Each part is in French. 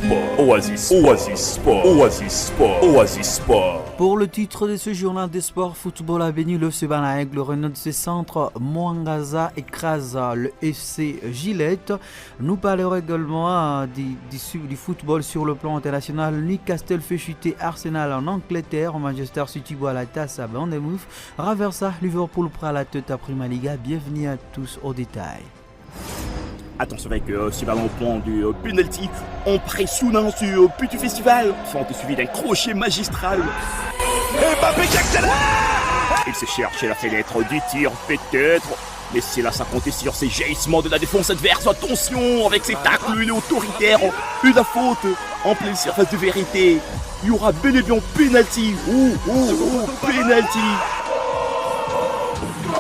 Sport, Oasis Sport, Oasis Sport, Oasis Sport. Pour le titre de ce journal des sports, football à Béni, le Sebanaïk, le Renault de ses centres, Mwangaza écrase le FC Gillette. Nous parlerons également du football sur le plan international. Newcastle fait chuter Arsenal en Angleterre, Manchester City boit la tasse à Bournemouth, Raversa, Liverpool prend la tête à Prima Liga. Bienvenue à tous au détail. Attention avec ce ballon au point du penalty en pressionnant ce petit festival. Fente suivi d'un crochet magistral. Mbappé qui accélère. Il se cherche la fenêtre du tir peut-être. Mais c'est là ça compter sur ces jaillissements de la défense adverse. Attention avec ses tacles, il est autoritaire. Une faute en pleine surface de vérité. Il y aura bel et bien penalty. Penalty.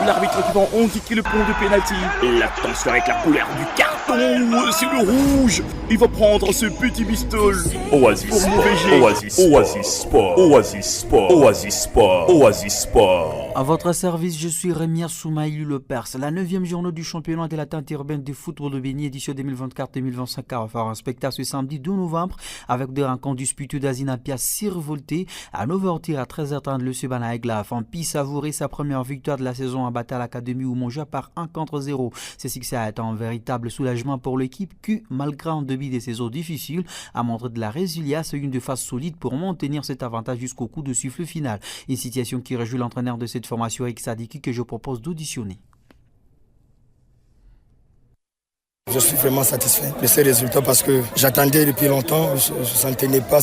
L'arbitre qui va indiquer le point de pénalty. L'attention avec la couleur du carton, c'est le rouge. Il va prendre ce petit bistol. Oasis pour Sport, mauvais jet. Oasis Sport, Oasis Sport, Oasis Sport, Oasis Sport. À votre service, je suis Rémi Soumaïlu Le Pers. La 9e journée du championnat de la teinte urbaine de football de Béni, édition 2024-2025, va faire un spectacle ce samedi 2 novembre avec des rencontres disputées d'Azinapia survoltées. À 9h à 13h30, le Sebanaïk a pu savourer sa première victoire de la saison à battre à l'Académie Oumonja par 1-0. Ce succès a été un véritable soulagement pour l'équipe qui, malgré un début de saison difficile, a montré de la résilience et une défense solide pour maintenir cet avantage jusqu'au coup de sifflet final. Une situation qui réjouit l'entraîneur de cette formation, Eric Sadiki, que je propose d'auditionner. Je suis vraiment satisfait de ces résultats parce que j'attendais depuis longtemps, ça ne tenait pas,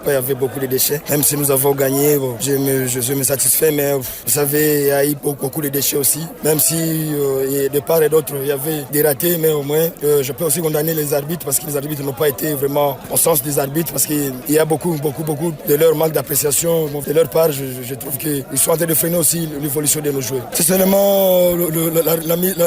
il y avait beaucoup de déchets. Même si nous avons gagné, je me satisfais, mais vous savez, il y a eu beaucoup de déchets aussi. Même si de part et d'autre, il y avait des ratés, mais au moins, je peux aussi condamner les arbitres parce que les arbitres n'ont pas été vraiment au sens des arbitres parce qu'il y a beaucoup de leur manque d'appréciation. De leur part, je trouve qu'ils sont en train de freiner aussi l'évolution de nos joueurs. C'est seulement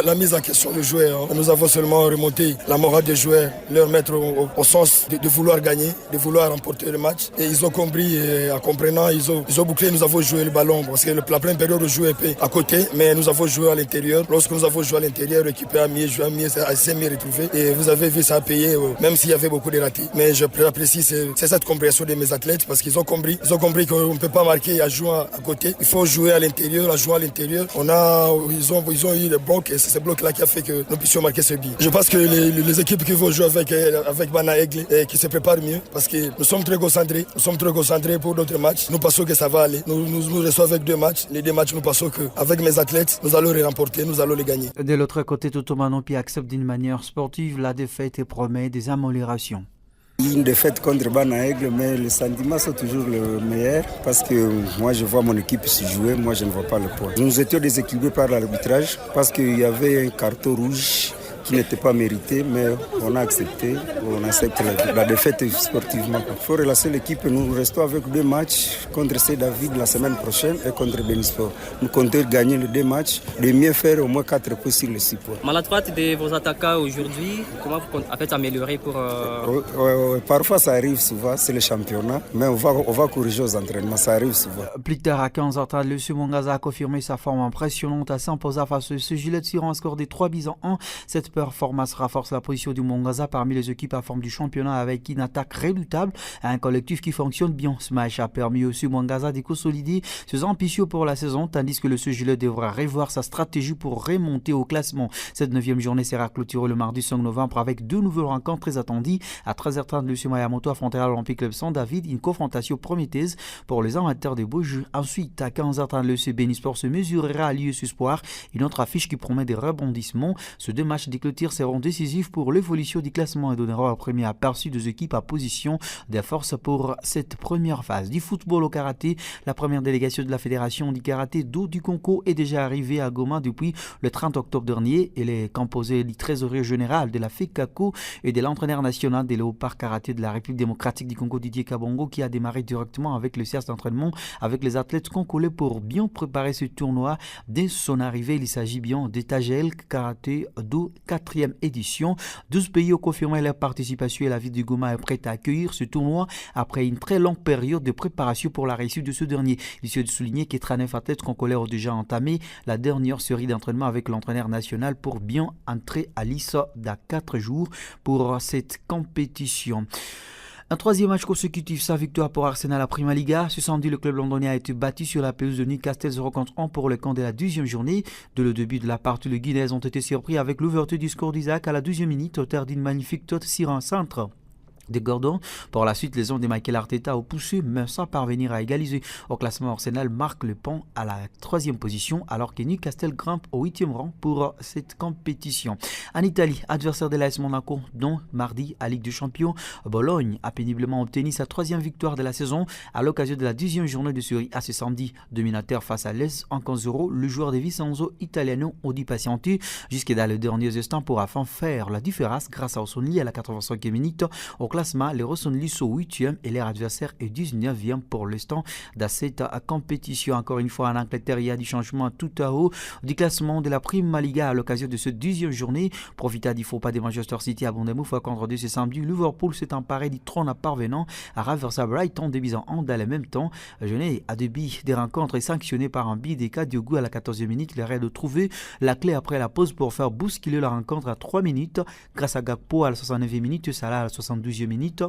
la mise en question des joueurs. Nous avons seulement remonté la morale des joueurs, leur mettre au sens de vouloir gagner, de vouloir remporter le match. Et ils ont compris, et en comprenant, ils ont bouclé, nous avons joué le ballon. Parce que la première période, on jouait à côté, mais nous avons joué à l'intérieur. Lorsque nous avons joué à l'intérieur, l'équipe a joué à s'est mieux retrouvée. Et vous avez vu, ça a payé, même s'il y avait beaucoup de ratés. Mais je apprécie, c'est cette compréhension de mes athlètes, parce qu'ils ont compris qu'on ne peut pas marquer à jouer à côté. Il faut jouer à l'intérieur, à jouer à l'intérieur. Ils ont eu le bloc, et c'est ce bloc-là qui a fait que nous puissions marquer ce but. Je pense que les équipes qui vont jouer avec Bana Aigle et qui se préparent mieux parce que nous sommes très concentrés pour d'autres matchs. Nous pensons que ça va aller. Nous recevons avec 2 matchs. Les 2 matchs, nous pensons qu'avec mes athlètes, nous allons les remporter, nous allons les gagner. De l'autre côté, Toto Manopi accepte d'une manière sportive la défaite et promet des améliorations. Une défaite contre Bana Aigle, mais les sentiments sont toujours le meilleur parce que moi je vois mon équipe se jouer, moi je ne vois pas le point. Nous étions déséquilibrés par l'arbitrage parce qu'il y avait un carton rouge qui n'était pas mérité, mais on a accepté, on accepte la défaite sportivement. Il faut relancer l'équipe, nous restons avec 2 matchs contre C-David la semaine prochaine et contre Benisport. Nous comptons gagner les 2 matchs, de mieux faire au moins 4 points sur les 6 points. Maladroite de vos attaquants aujourd'hui, comment vous avez amélioré pour... Parfois ça arrive souvent, c'est le championnat, mais on va corriger aux entraînements, ça arrive souvent. Plus tard à 15h30, le Mwangaza a confirmé sa forme impressionnante à s'imposer face à ce Gillette sur un score de 3-1. Cette performance renforce la position du Mwangaza parmi les équipes à forme du championnat avec une attaque redoutable et un collectif qui fonctionne bien. Ce match a permis aussi au Mwangaza de consolider ses ambitions pour la saison, tandis que le Gillette devra revoir sa stratégie pour remonter au classement. Cette 9e journée sera clôturée le mardi 5 novembre avec 2 nouvelles rencontres très attendues. À 13h30, le Mayamoto affrontera l'Olympique Club San David, une confrontation prometteuse pour les amateurs de beaux jeux. Ensuite, à 15h30, le Benisport se mesurera à l'US Espoir, une autre affiche qui promet des rebondissements. Ces 2 matchs clôture seront décisifs pour l'évolution du classement et donneront un premier aperçu des équipes à position des forces pour cette première phase. Du football au karaté, la première délégation de la Fédération du karaté d'eau du Congo est déjà arrivée à Goma depuis le 30 octobre dernier. Elle est composée du trésorier général de la FECACO et de l'entraîneur national des léopards karaté de la République démocratique du Congo, Didier Kabongo, qui a démarré directement avec le séance d'entraînement avec les athlètes congolais pour bien préparer ce tournoi. Dès son arrivée, il s'agit bien d'Etagel Karaté d'eau 4e édition. 12 pays ont confirmé leur participation et la ville de Goma est prête à accueillir ce tournoi après une très longue période de préparation pour la réussite de ce dernier. Il faut souligner que 39 athlètes congolais ont déjà entamé la dernière série d'entraînement avec l'entraîneur national pour bien entrer à l'issue de 4 jours pour cette compétition. Un troisième match consécutif, sa victoire pour Arsenal à Prima Liga. Ce samedi, le club londonien a été battu sur la pelouse de Newcastle 0-1 pour le camp de la 12e journée. Dès le début de la partie, les Guinéens ont été surpris avec l'ouverture du score d'Isaac à la 12e minute, auteur d'une magnifique tête sur un centre de Gordon. Par la suite, les hommes de Michael Arteta ont poussé, mais sans parvenir à égaliser. Au classement, Arsenal marque le pont à la 3e position, alors que Newcastle grimpe au 8e rang pour cette compétition. En Italie, adversaire de l'AS Monaco, dont mardi à Ligue des Champions, Bologne a péniblement obtenu sa 3e victoire de la saison à l'occasion de la 10e journée de Serie A ce samedi. Dominateur face à l'Est en 15-0, le joueur de Vincenzo Italiano a dû patienter jusque dans les derniers instants pour enfin faire la différence grâce à Ossonli à la 85e minute. Au classement, les Rossonli sont 8e et leur adversaire est 19e pour l'instant dans cette compétition. Encore une fois, en Angleterre, il y a du changement tout à haut du classement de la Prima Liga à l'occasion de cette 10e journée. Profita du faux pas de Manchester City à Bournemouth contre 2 ce samedi. Liverpool s'est emparé du trône en parvenant à renverser Brighton de buts en dans le même temps. Jeunet à début des rencontres est sanctionné par un but d'Eka Diogo à la 14e minute. Il aurait de trouver la clé après la pause pour faire bousculer la rencontre à 3 minutes grâce à Gakpo à la 69e minute, Salah à la 72e minute.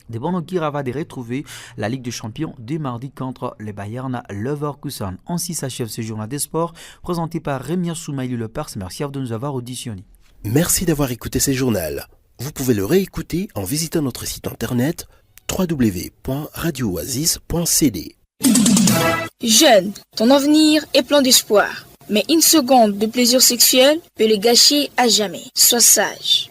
De Bonokira va de retrouver la Ligue des Champions dès mardi contre les Bayern Leverkusen. Ainsi s'achève ce journal des sports présenté par Rémi Soumaïli Lepers. Merci de nous avoir auditionnés. Merci d'avoir écouté ce journal. Vous pouvez le réécouter en visitant notre site internet www.radiooasis.cd. Jeune, ton avenir est plein d'espoir. Mais une seconde de plaisir sexuel peut le gâcher à jamais. Sois sage.